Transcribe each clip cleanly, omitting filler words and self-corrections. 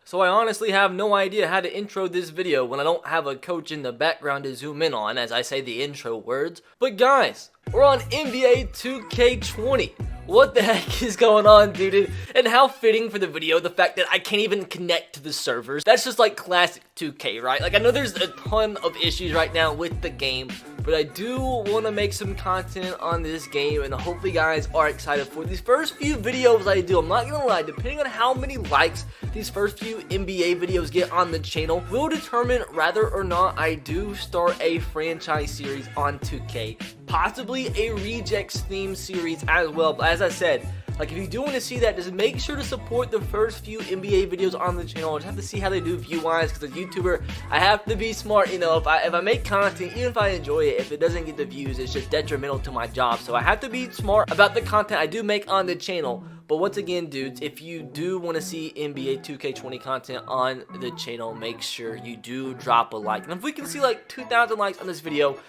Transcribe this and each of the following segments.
So I honestly have no idea how to intro this video when I don't have a coach in the background to zoom in on as I say the intro words. But guys, we're on NBA 2K20. What the heck is going on, dude? And how fitting for the video, the fact that I can't even connect to the servers. That's just like classic 2K, right? Like, I know there's a ton of issues right now with the game, but I do want to make some content on this game, and hopefully you guys are excited for these first few videos I do. I'm not gonna lie, depending on how many likes these first few NBA videos get on the channel will determine whether or not I do start a franchise series on 2K. Possibly a rejects theme series as well, but as I said, like, if you do want to see that, just make sure to support the first few NBA videos on the channel. I just have to see how they do view-wise, because as a YouTuber, I have to be smart. You know, if I make content, even if I enjoy it, if it doesn't get the views, it's just detrimental to my job. So I have to be smart about the content I do make on the channel. But once again, dudes, if you do want to see NBA 2K20 content on the channel, make sure you do drop a like. And if we can see like 2,000 likes on this video,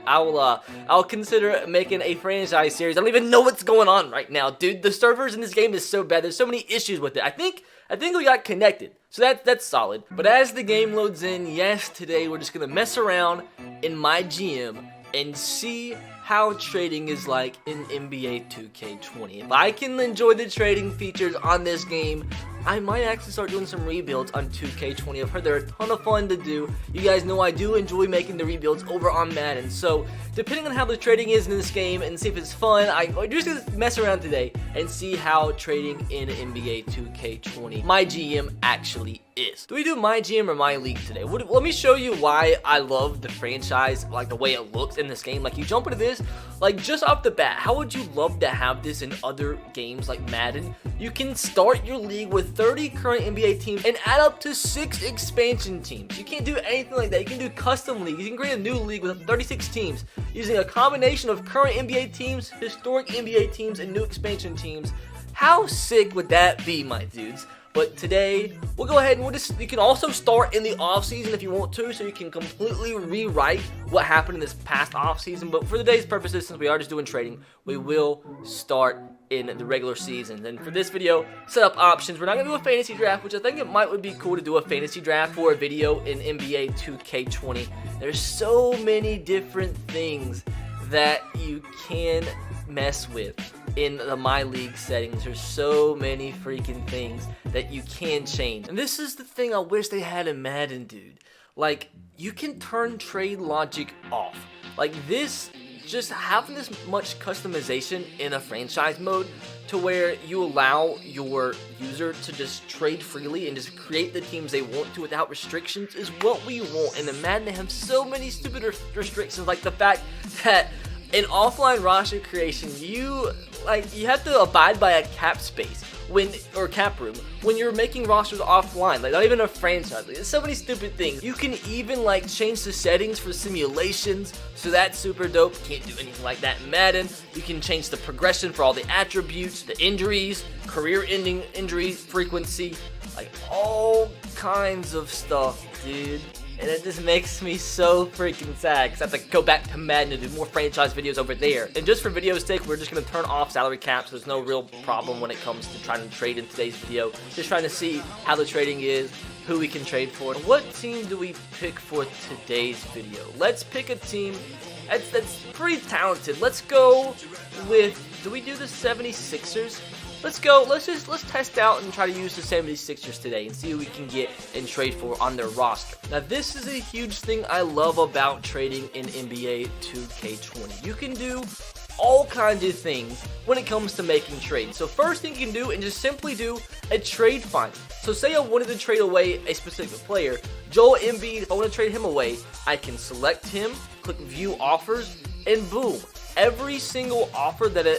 I'll consider making a franchise series. I don't even know what's going on right now, dude. The servers in this game is so bad. There's so many issues with it. I think we got connected, so that's solid. But as the game loads in, yes, today we're just gonna mess around in MyGM and see how trading is like in NBA 2K20. If I can enjoy the trading features on this game, I might actually start doing some rebuilds on 2K20. I've heard they're a ton of fun to do. You guys know I do enjoy making the rebuilds over on Madden. So, depending on how the trading is in this game and see if it's fun, I'm just going to mess around today and see how trading in NBA 2K20 MyGM actually is. Do we do MyGM or MyLeague today? Let me show you why I love the franchise, like the way it looks in this game. Like, you jump into this, like, just off the bat, how would you love to have this in other games like Madden? You can start your league with 30 current NBA teams and add up to 6 expansion teams. You can't do anything like that. You can do custom leagues. You can create a new league with 36 teams using a combination of current NBA teams, historic NBA teams, and new expansion teams. How sick would that be, my dudes? But today, we'll go ahead and you can also start in the offseason if you want to, so you can completely rewrite what happened in this past offseason. But for today's purposes, since we are just doing trading, we will start in the regular season. And for this video, setup options, we're not going to do a fantasy draft, which I think it would be cool to do a fantasy draft for a video in NBA 2K20. There's so many different things that you can mess with in the MyLeague settings. There's so many freaking things that you can change. And this is the thing I wish they had in Madden, dude. Like, you can turn trade logic off. Like, this, just having this much customization in a franchise mode to where you allow your user to just trade freely and just create the teams they want to without restrictions is what we want. And in Madden, they have so many stupid restrictions, like the fact that in offline roster creation, you have to abide by a cap space or cap room when you're making rosters offline, like not even a franchise. Like, there's so many stupid things. You can even like change the settings for simulations, so that's super dope. Can't do anything like that in Madden. You can change the progression for all the attributes, the injuries, career-ending injury frequency, like all kinds of stuff, dude. And it just makes me so freaking sad because I have to go back to Madden and do more franchise videos over there. And just for video's sake, we're just going to turn off salary caps. There's no real problem when it comes to trying to trade in today's video. Just trying to see how the trading is, who we can trade for. What team do we pick for today's video? Let's pick a team that's pretty talented. Let's go with, do we do the 76ers? Let's go, let's test out and try to use the 76ers today and see who we can get and trade for on their roster. Now, this is a huge thing I love about trading in NBA 2K20. You can do all kinds of things when it comes to making trades. So first thing you can do is just simply do a trade finder. So say I wanted to trade away a specific player, Joel Embiid. If I want to trade him away, I can select him, click view offers, and boom. Every single offer that an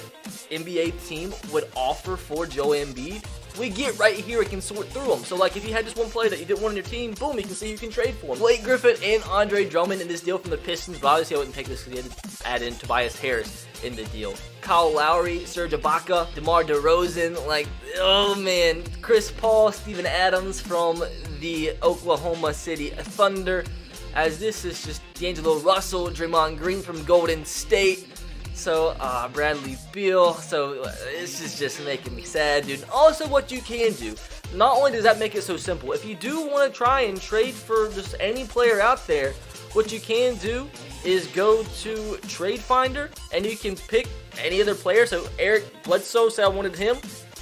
NBA team would offer for Joel Embiid, we get right here. We can sort through them. So, like, if you had just one player that you didn't want on your team, boom, you can see you can trade for him. Blake Griffin and Andre Drummond in this deal from the Pistons, but obviously I wouldn't take this because he had to add in Tobias Harris in the deal. Kyle Lowry, Serge Ibaka, DeMar DeRozan, like, oh man, Chris Paul, Steven Adams from the Oklahoma City Thunder, as this is just D'Angelo Russell, Draymond Green from Golden State. So, Bradley Beal. So, this is just making me sad, dude. Also, what you can do, not only does that make it so simple, if you do want to try and trade for just any player out there, what you can do is go to Trade Finder and you can pick any other player. So Eric Bledsoe, say I wanted him,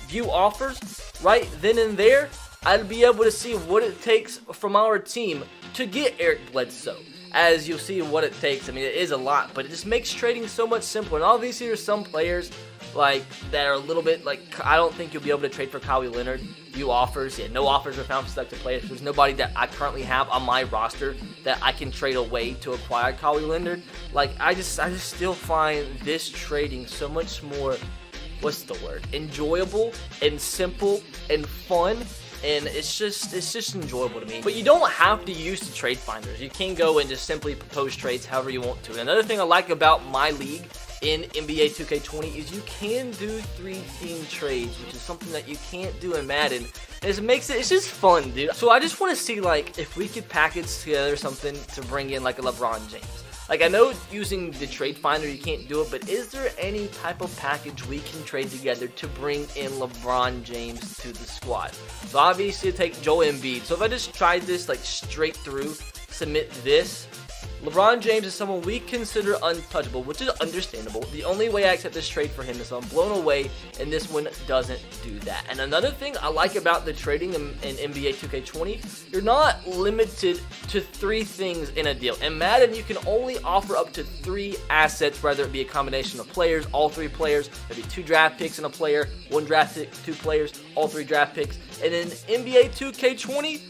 view offers. Right then and there, I'd be able to see what it takes from our team to get Eric Bledsoe. As you'll see what it takes. I mean, it is a lot, but it just makes trading so much simpler. And obviously, there's some players like that are a little bit like, I don't think you'll be able to trade for Kawhi Leonard. View offers, yeah, no offers were found for selected players. There's nobody that I currently have on my roster that I can trade away to acquire Kawhi Leonard. Like, I just still find this trading so much more, what's the word, enjoyable and simple and fun. And it's just enjoyable to me. But you don't have to use the trade finders. You can go and just simply propose trades however you want to. And another thing I like about MyLeague in NBA 2K20 is you can do 3-team trades, which is something that you can't do in Madden. And it's just fun, dude. So I just want to see, like, if we could package together something to bring in like a LeBron James. Like, I know using the trade finder you can't do it, but is there any type of package we can trade together to bring in LeBron James to the squad? So obviously take Joel Embiid. So if I just tried this like straight through, submit this, LeBron James is someone we consider untouchable, which is understandable. The only way I accept this trade for him is if I'm blown away, and this one doesn't do that. And another thing I like about the trading in NBA 2K20, you're not limited to 3 things in a deal. In Madden, you can only offer up to 3 assets, whether it be a combination of players, all 3 players, maybe 2 draft picks in a player, 1 draft pick, 2 players, all 3 draft picks. And in NBA 2K20,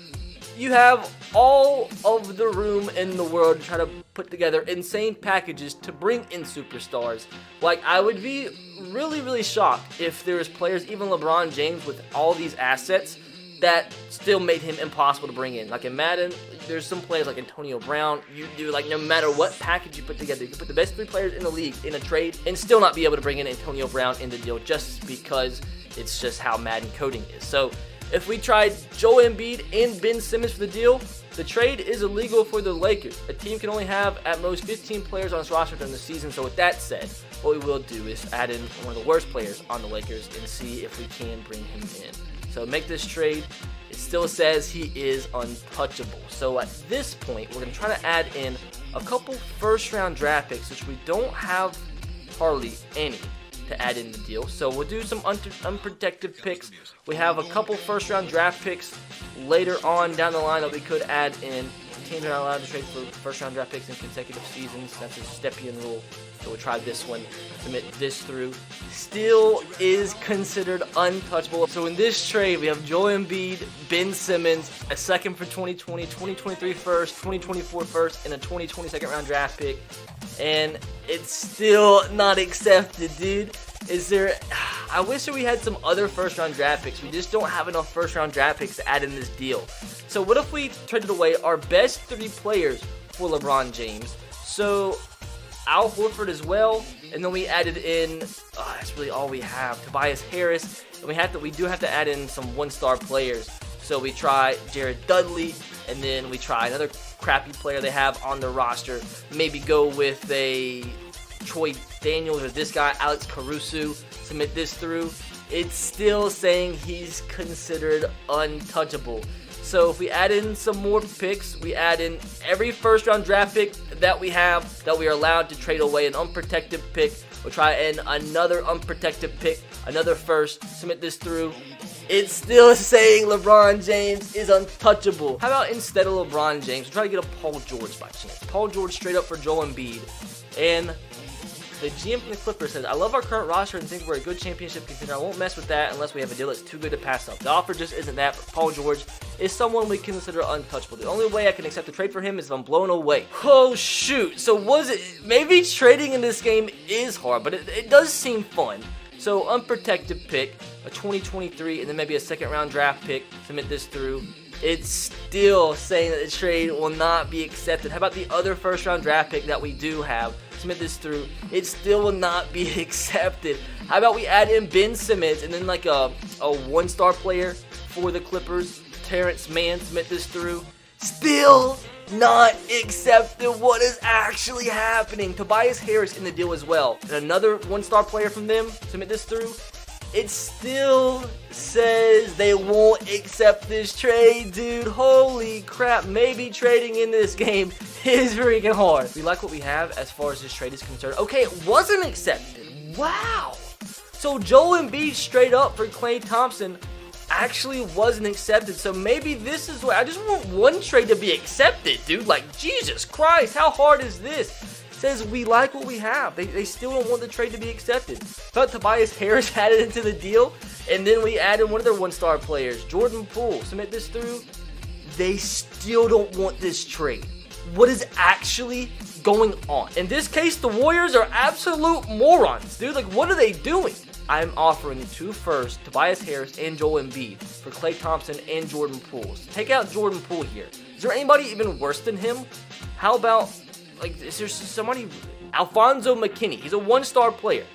you have all of the room in the world to try to put together insane packages to bring in superstars. Like, I would be really shocked if there was players, even LeBron James, with all these assets that still made him impossible to bring in. Like in Madden, there's some players like Antonio Brown. You do, like, no matter what package you put together, you can put the best 3 players in the league in a trade and still not be able to bring in Antonio Brown in the deal, just because it's just how Madden coding is. So if we tried Joel Embiid and Ben Simmons for the deal, the trade is illegal for the Lakers. A team can only have at most 15 players on its roster during the season. So with that said, what we will do is add in one of the worst players on the Lakers and see if we can bring him in. So make this trade. It still says he is untouchable. So at this point, we're going to try to add in a couple first-round draft picks, which we don't have hardly any to add in the deal. So we'll do some unprotected picks. We have a couple first-round draft picks later on down the line that we could add in. Teams are not allowed to trade for first-round draft picks in consecutive seasons. That's a Stepien rule. So we'll try this one, submit this through. Still is considered untouchable. So in this trade, we have Joel Embiid, Ben Simmons, a second for 2020, 2023 first, 2024 first, and a 2020 second-round draft pick. And it's still not accepted, dude. I wish that we had some other first-round draft picks. We just don't have enough first-round draft picks to add in this deal. So what if we traded away our best 3 players for LeBron James? So Al Horford as well, and then we added in, that's really all we have, Tobias Harris, and we do have to add in some 1-star players. So we try Jared Dudley, and then we try another crappy player they have on their roster. Maybe go with a Troy Daniels or this guy, Alex Caruso. Submit this through. It's still saying he's considered untouchable. So if we add in some more picks, we add in every first-round draft pick that we have that we are allowed to trade away, an unprotected pick. We'll try in another unprotected pick, another first. Submit this through. It's still saying LeBron James is untouchable. How about instead of LeBron James, we'll try to get a Paul George by chance. Paul George straight up for Joel Embiid. And the GM from the Clippers says, I love our current roster and think we're a good championship contender. I won't mess with that unless we have a deal that's too good to pass up. The offer just isn't that, but Paul George is someone we consider untouchable. The only way I can accept a trade for him is if I'm blown away. Oh, shoot. So maybe trading in this game is hard, but it does seem fun. So unprotected pick, a 2023, and then maybe a second-round draft pick. Submit this through. It's still saying that the trade will not be accepted. How about the other first-round draft pick that we do have? Submit this through. It still will not be accepted. How about we add in Ben Simmons and then like a 1-star player for the Clippers, Terrence Mann. Submit this through. Still not accepted. What is actually happening? Tobias Harris in the deal as well. And another 1-star player from them. Submit this through. it still says they won't accept this trade, dude. Holy crap. Maybe trading in this game is freaking hard. We like what we have as far as this trade is concerned. Okay, it wasn't accepted. Wow. So Joel Embiid straight up for Klay Thompson actually wasn't accepted. So maybe this is what I just want one trade to be accepted, dude. Like, Jesus Christ, how hard is this? Says we like what we have. They still don't want the trade to be accepted. But Tobias Harris added into the deal, and then we added one of their one-star players, Jordan Poole. Submit this through. They still don't want this trade. What is actually going on? In this case, the Warriors are absolute morons, dude. Like, what are they doing? I'm offering the 2 firsts, Tobias Harris and Joel Embiid, for Klay Thompson and Jordan Poole. So take out Jordan Poole here. Is there anybody even worse than him? How about, like, is there somebody? Alfonso McKinney. He's a 1-star player.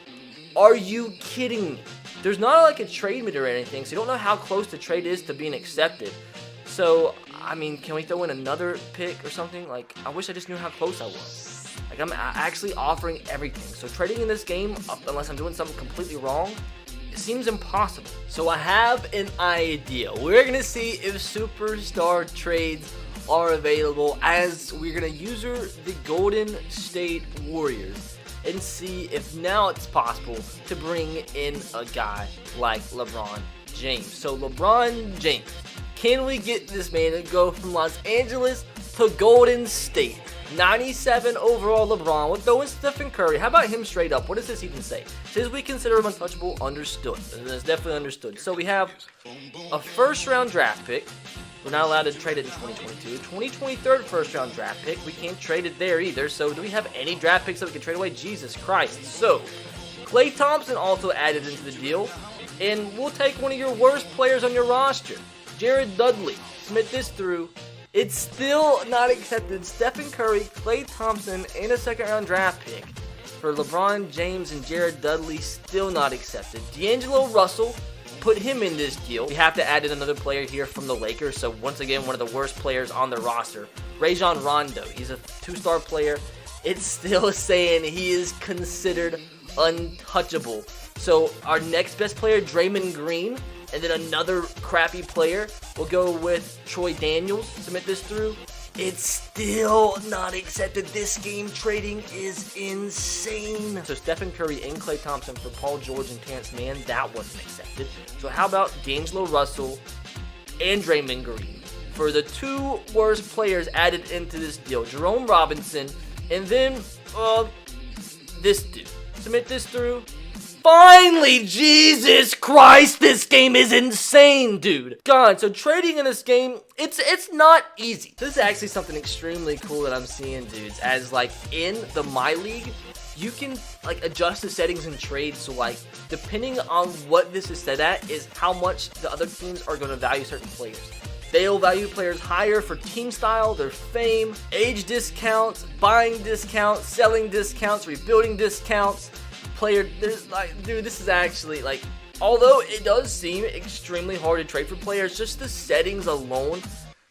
Are you kidding me? There's not like a trade meter or anything, so you don't know how close the trade is to being accepted. So, I mean, can we throw in another pick or something? Like, I wish I just knew how close I was. Like, I'm actually offering everything. So trading in this game, unless I'm doing something completely wrong, it seems impossible. So I have an idea. We're going to see if superstar trades are available as we're going to use the Golden State Warriors and see if now it's possible to bring in a guy like LeBron James. So LeBron James, can we get this man to go from Los Angeles to Golden State? 97 overall LeBron. We'll throw in Stephen Curry. How about him straight up? What does this even say? It says we consider him untouchable. Understood. And that's definitely understood. So we have a first-round draft pick. We're not allowed to trade it in 2022. 2023 first-round draft pick. We can't trade it there either. So do we have any draft picks that we can trade away? Jesus Christ. So Klay Thompson also added into the deal. And we'll take one of your worst players on your roster, Jared Dudley. Submit this through. It's still not accepted. Stephen Curry, Klay Thompson, and a second-round draft pick for LeBron James and Jared Dudley, still not accepted. D'Angelo Russell, put him in this deal. We have to add in another player here from the Lakers, so once again, one of the worst players on the roster. Rajon Rondo, he's a 2-star player. It's still saying he is considered untouchable. So our next best player, Draymond Green, and then another crappy player. We'll go with Troy Daniels. Submit this through. It's still not accepted. This game trading is insane. So Stephen Curry and Klay Thompson for Paul George and Terrence Mann, that wasn't accepted. So how about D'Angelo Russell and Draymond Green for the 2 worst players added into this deal? Jerome Robinson, and then this dude. Submit this through. Finally, Jesus Christ, this game is insane, dude. God, so trading in this game, it's not easy. This is actually something extremely cool that I'm seeing, dudes, as like in the MyLeague, you can like adjust the settings and trade. So like, depending on what this is set at is how much the other teams are going to value certain players. They'll value players higher for team style, their fame, age discounts, buying discounts, selling discounts, rebuilding discounts. Player, there's like, dude, this is actually like, although it does seem extremely hard to trade for players, just the settings alone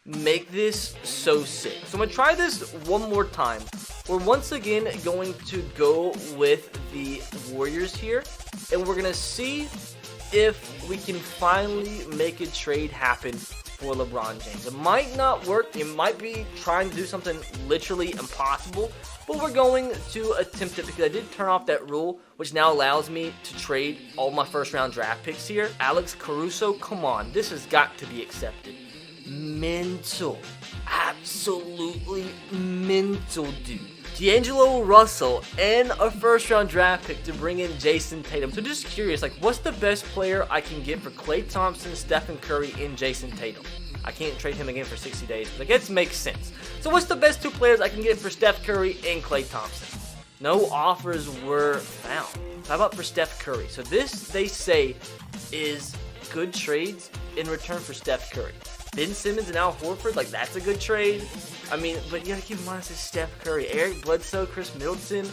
make this so sick. So I'm gonna try this one more time. We're once again going to go with the Warriors here, and we're gonna see if we can finally make a trade happen for LeBron James. It might not work. It might be trying to do something literally impossible, but we're going to attempt it because I did turn off that rule, which now allows me to trade all my first-round draft picks here. Alex Caruso, come on. This has got to be accepted. Mental. Absolutely mental, dude. D'Angelo Russell and a first-round draft pick to bring in Jason Tatum. So just curious, like, what's the best player I can get for Klay Thompson, Stephen Curry, and Jason Tatum? I can't trade him again for 60 days, but I guess it makes sense. So what's the best 2 players I can get for Steph Curry and Klay Thompson? No offers were found. How about for Steph Curry? So this, they say, is good trades in return for Steph Curry. Ben Simmons and Al Horford, like, that's a good trade. I mean, but you gotta keep in mind it's Steph Curry, Eric Bledsoe, Chris Middleton.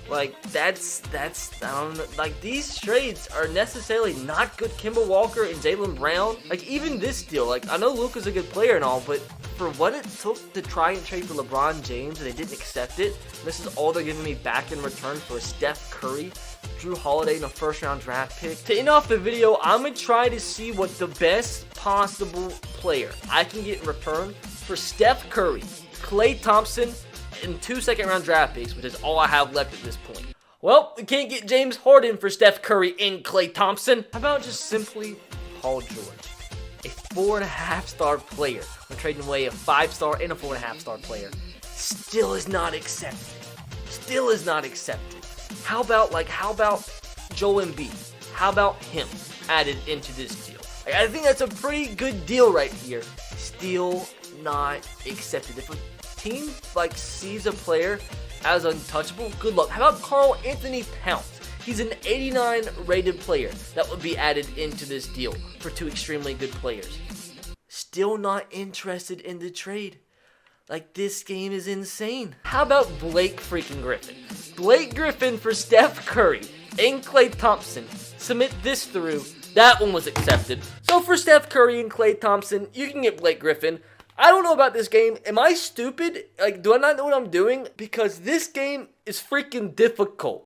Like, that's, I don't know. Like, these trades are necessarily not good. Kemba Walker and Jaylen Brown. Like, even this deal, like, I know Luka's a good player and all, but for what it took to try and trade for LeBron James and they didn't accept it, this is all they're giving me back in return for Steph Curry, Drew Holiday in a first-round draft pick. To end off the video, I'm going to try to see what the best possible player I can get in return for Steph Curry, Klay Thompson, and 2 second-round draft picks, which is all I have left at this point. Well, we can't get James Harden for Steph Curry and Klay Thompson. How about just simply Paul George? A 4.5-star player. We're trading away a 5-star and a 4.5-star player. Still is not accepted. Still is not accepted. How about Joel Embiid? How about him added into this deal? I think that's a pretty good deal right here. Still not accepted. If a team sees a player as untouchable, good luck. How about Karl Anthony Towns? He's an 89 rated player that would be added into this deal for 2 extremely good players. Still not interested in the trade. This game is insane. How about Blake freaking Griffin? Blake Griffin for Steph Curry and Klay Thompson. Submit this through. That one was accepted. So for Steph Curry and Klay Thompson, you can get Blake Griffin. I don't know about this game. Am I stupid? Do I not know what I'm doing? Because this game is freaking difficult.